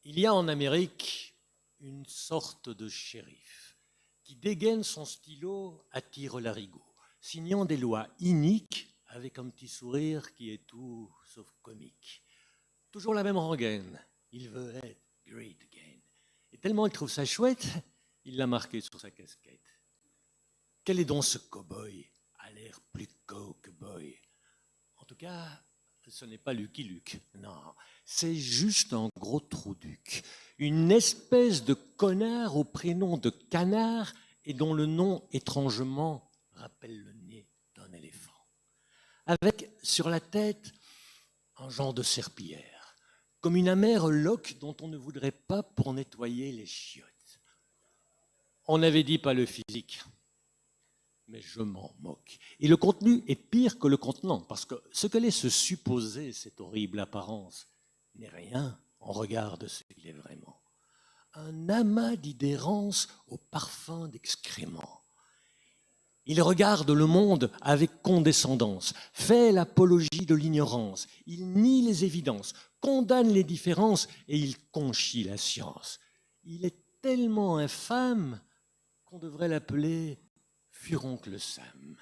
Il y a en Amérique une sorte de shérif qui dégaine son stylo à tire-larigot, signant des lois iniques avec un petit sourire qui est tout sauf comique. Toujours la même rengaine, il veut être great again. Et tellement il trouve ça chouette, il l'a marqué sur sa casquette. Quel est donc ce cow-boy à l'air plus cow-boy? En tout cas, ce n'est pas Lucky Luke, non, c'est juste un gros trou-duc, une espèce de connard au prénom de canard et dont le nom étrangement rappelle le nez d'un éléphant. Avec sur la tête un genre de serpillière, comme une amère loque dont on ne voudrait pas pour nettoyer les chiottes. On avait dit pas le physique, mais je m'en moque. Et le contenu est pire que le contenant, parce que ce que laisse supposer cette horrible apparence n'est rien en regard de ce qu'il est vraiment. Un amas d'idérance au parfum d'excréments. Il regarde le monde avec condescendance, fait l'apologie de l'ignorance, il nie les évidences, condamne les différences et il conchit la science. Il est tellement infâme qu'on devrait l'appeler Furoncle Sam.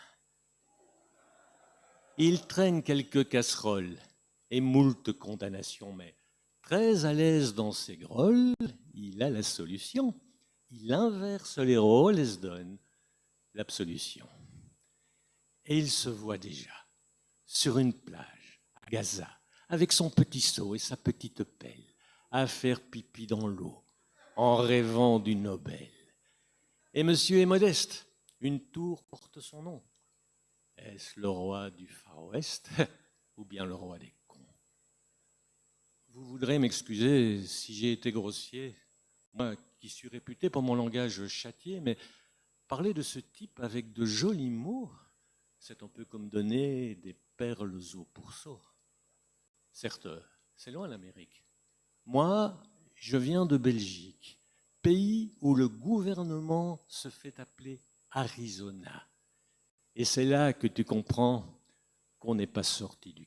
Il traîne quelques casseroles et moult condamnations, mais très à l'aise dans ses grolles, il a la solution. Il inverse les rôles et se donne l'absolution. Et il se voit déjà sur une plage à Gaza, avec son petit seau et sa petite pelle, à faire pipi dans l'eau, en rêvant du Nobel. Et monsieur est modeste, une tour porte son nom. Est-ce le roi du Far West ou bien le roi des cons? Vous voudrez m'excuser si j'ai été grossier, moi qui suis réputé pour mon langage châtié, mais parler de ce type avec de jolis mots, c'est un peu comme donner des perles au pourceau. Certes, c'est loin l'Amérique. Moi, je viens de Belgique, pays où le gouvernement se fait appeler Arizona. Et c'est là que tu comprends qu'on n'est pas sorti du